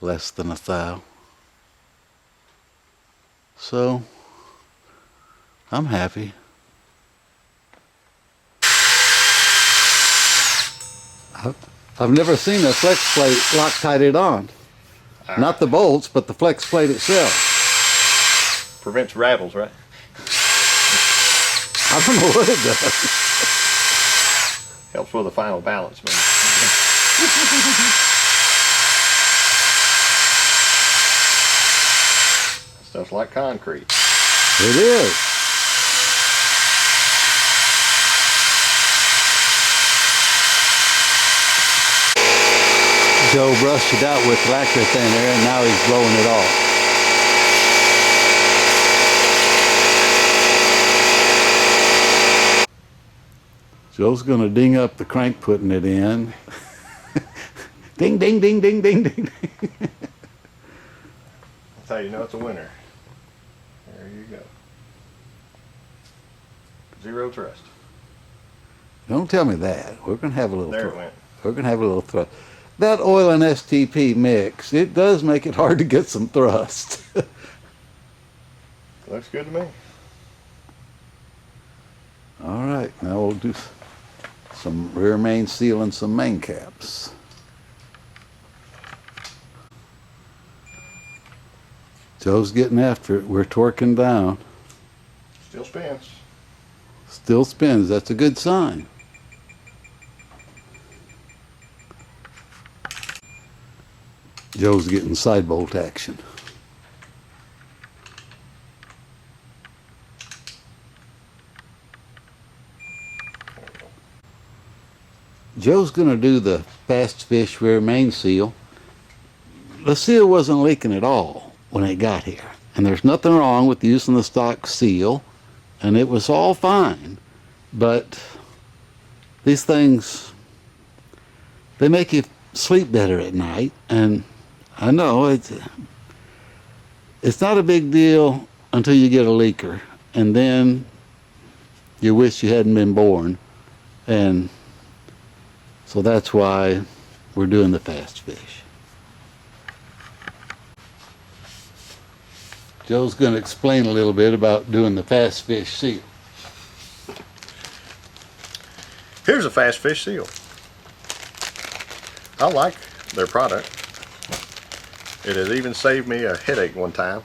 less than a thou. So I'm happy. I've never seen a flex plate Loctited on. Not the bolts, but the flex plate itself. Prevents rattles, right? I don't know what it does. Helps with the final balance, man. Stuff's like concrete. It is. Joe brushed it out with lacquer thinner and now he's blowing it off. Joe's going to ding up the crank putting it in. Ding, ding, ding, ding, ding, ding. That's how you know it's a winner. There you go. Zero trust. Don't tell me that. We're going to have a little There thrust. it went. We're going to have a little thrust. That oil and STP mix, it does make it hard to get some thrust. Looks good to me. All right, now we'll do some rear main seal and some main caps. Joe's getting after it. We're torquing down. Still spins. Still spins. That's a good sign. Joe's getting side bolt action. Joe's going to do the fast fish rear main seal. The seal wasn't leaking at all when it got here. And there's nothing wrong with using the stock seal. And it was all fine. But these things, they make you sleep better at night. And I know it's not a big deal until you get a leaker. And then you wish you hadn't been born. And so that's why we're doing the fast fish. Joe's going to explain a little bit about doing the fast fish seal. Here's a fast fish seal. I like their product. It has even saved me a headache one time.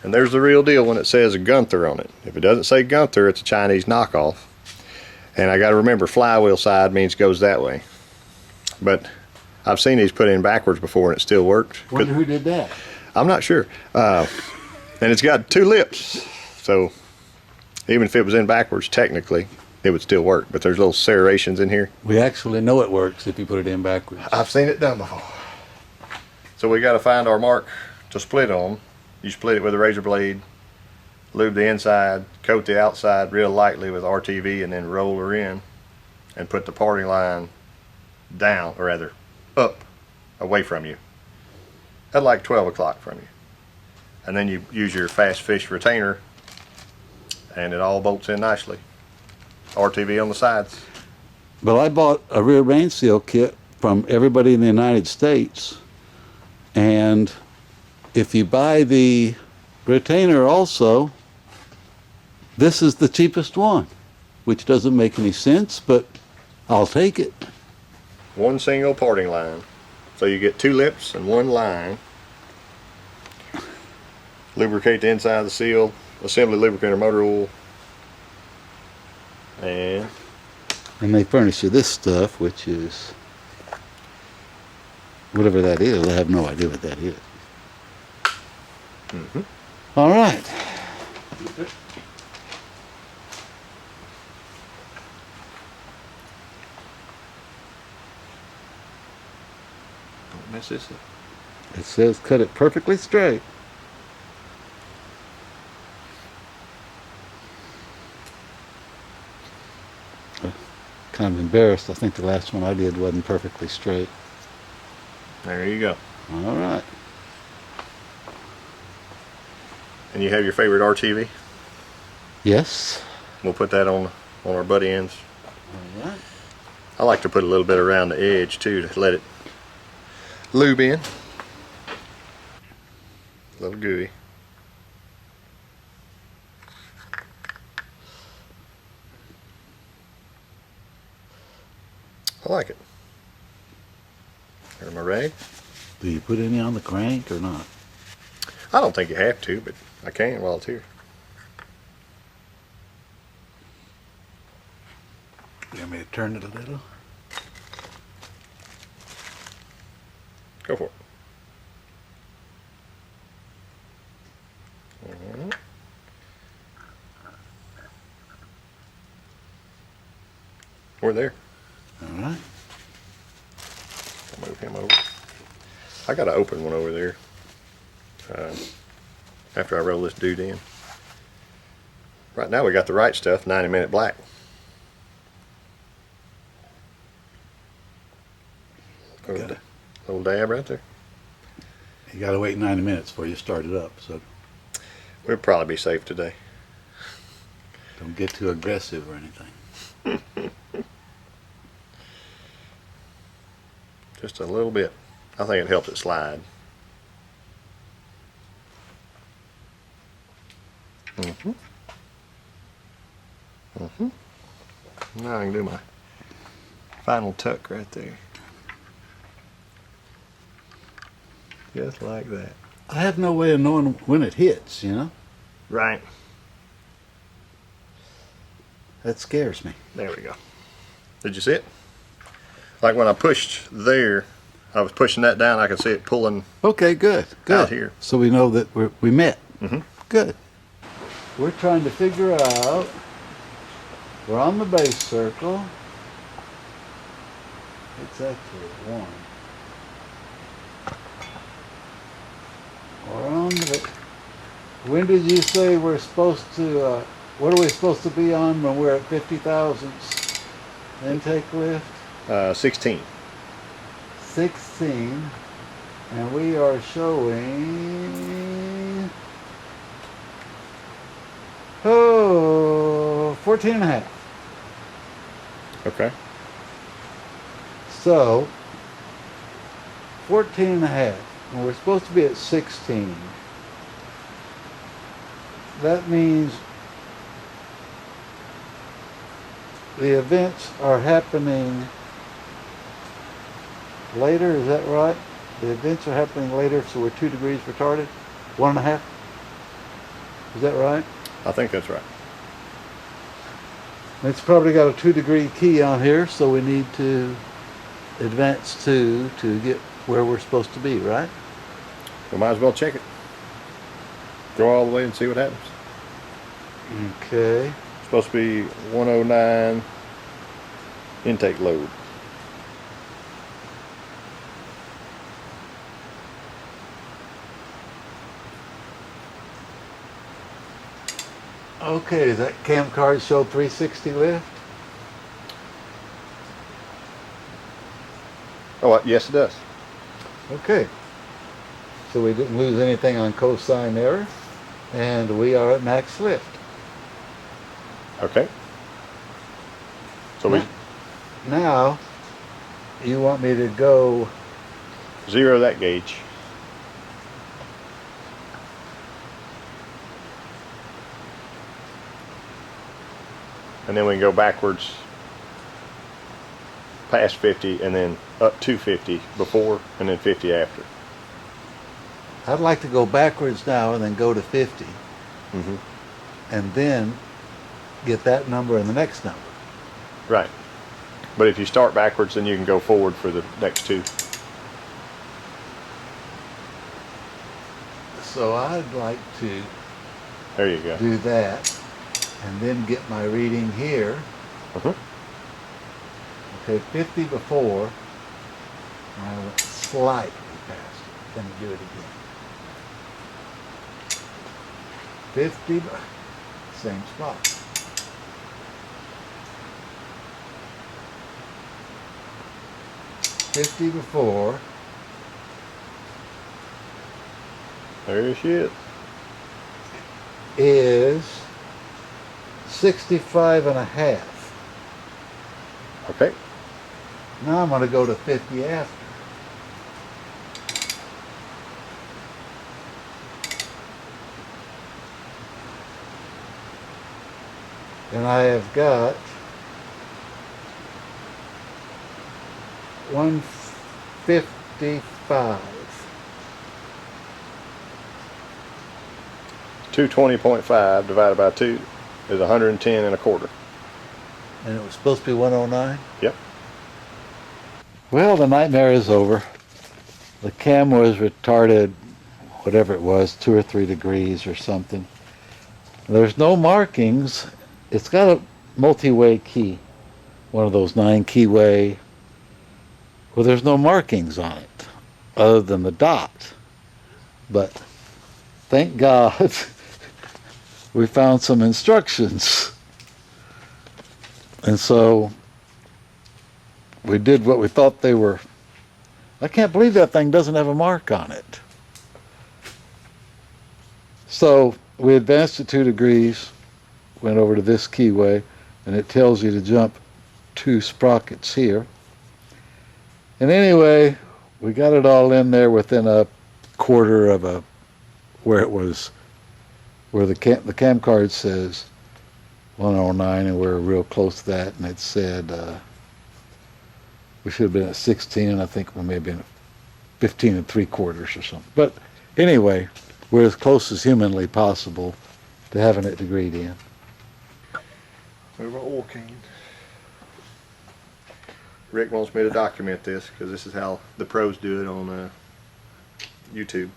And there's the real deal when it says Gunther on it. If it doesn't say Gunther, it's a Chinese knockoff. And I got to remember, flywheel side means goes that way. But I've seen these put in backwards before and it still worked. Wonder who did that? I'm not sure. And it's got two lips. So even if it was in backwards, technically, it would still work. But there's little serrations in here. We actually know it works if you put it in backwards. I've seen it done before. So we got to find our mark to split on. You split it with a razor blade, lube the inside, coat the outside real lightly with RTV, and then roll her in and put the parting line down, or rather up, away from you, at like 12 o'clock from you. And then you use your fast fish retainer and it all bolts in nicely. RTV on the sides. But I bought a rear main seal kit from everybody in the United States, and if you buy the retainer also, this is the cheapest one, which doesn't make any sense, but I'll take it. One single parting line. So you get two lips and one line. Lubricate the inside of the seal, assembly lubricant or motor oil. And they furnish you this stuff, which is whatever that is. I have no idea what that is. All right. don't mess this up. It says cut it perfectly straight. Kind of embarrassed. I think the last one I did wasn't perfectly straight. There you go. All right. And you have your favorite RTV? Yes. We'll put that on our buddy ends. All right. I like to put a little bit around the edge too to let it. lube in. A little gooey. I like it. Here's my rag. Do you put any on the crank or not? I don't think you have to, but I can while it's here. You want me to turn it a little? Go for it. Mhm. We're there. All right. I'll move him over. I got an open one over there. After I roll this dude in. Right now we got the right stuff, 90-minute black. Little dab right there. You got to wait 90 minutes before you start it up, so We'll probably be safe today. don't get too aggressive or anything. Just a little bit. I think it helps it slide. Mm-hmm. Mm-hmm. Now I can do my final tuck right there. Just like that. I have no way of knowing when it hits, you know? Right. That scares me. There we go. Did you see it? Like when I pushed there, I was pushing that down, I could see it pulling. Okay, good, good. Out here. So we know that we met. Mm-hmm. Good. We're trying to figure out, we're on the base circle. It's actually 1. We're on the, when did you say we're supposed to, what are we supposed to be on when we're at 50 thousandths intake lift? 16. 16, and we are showing 14 and a half. Okay. So 14 and a half, and we're supposed to be at 16. That means the events are happening later, is that right? The events are happening later, so we're 2 degrees retarded? 1.5? Is that right? I think that's right. It's probably got a 2-degree key on here, so we need to advance 2 to get where we're supposed to be, right? We might as well check it. Go all the way and see what happens. Okay. It's supposed to be 109 intake load. Okay, does that cam card show 360 lift? Oh, yes it does. Okay. So we didn't lose anything on cosine error, and we are at max lift. Okay. So we Now, you want me to go zero that gauge. And then we can go backwards past 50 and then up to 50 before and then 50 after. I'd like to go backwards now and then go to 50, Mm-hmm. and then get that number and the next number. Right. But if you start backwards, then you can go forward for the next 2. So I'd like to There you go. do that and then get my reading here. Uh-huh. Okay, 50 before, and I went slightly past it. Then do it again. 50, same spot. $50 before, There she is. is 65 and a half. Okay. Now I'm going to go to 50 after. And I have got 155. 220.5 divided by 2 is 110 and a quarter. And it was supposed to be 109? Yep. Well, the nightmare is over. The cam was retarded, whatever it was, 2 or 3 degrees or something. There's no markings. It's got a multi-way key, one of those 9 keyway. Well, there's no markings on it other than the dot. But thank God we found some instructions. And so we did what we thought they were. I can't believe that thing doesn't have a mark on it. So we advanced it 2 degrees, went over to this keyway, and it tells you to jump 2 sprockets here. And anyway, we got it all in there within a quarter of a, where it was, where the cam card says 109, and we're real close to that, and it said we should have been at 16, and I think we may have been at 15 3/4 or something. But anyway, we're as close as humanly possible to having it degreed in. Move our oil can. Rick wants me to document this because this is how the pros do it on YouTube.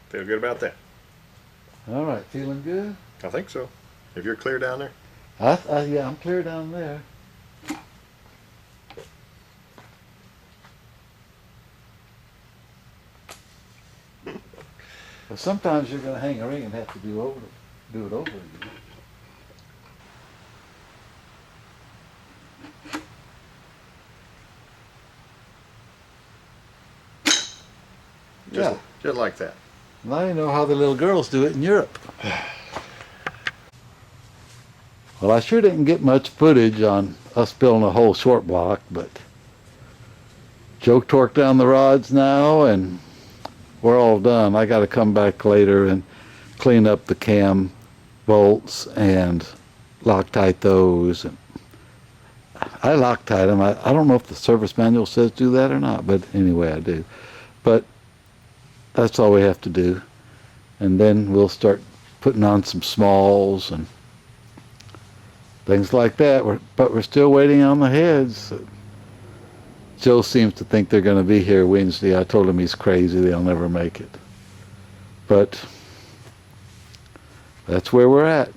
Feel good about that? All right, feeling good? I think so. If you're clear down there. Yeah, I'm clear down there. But sometimes you're going to hang a ring and have to do it over again. Just like that. Now you know how the little girls do it in Europe. Well, I sure didn't get much footage on us building a whole short block, but Joe torqued down the rods now, and we're all done. I got to come back later and clean up the cam bolts and Loctite those. And I Loctite them. I don't know if the service manual says do that or not, but anyway, I do. But that's all we have to do. And then we'll start putting on some smalls and things like that. But we're still waiting on the heads. Joe seems to think they're going to be here Wednesday. I told him he's crazy. They'll never make it. But that's where we're at.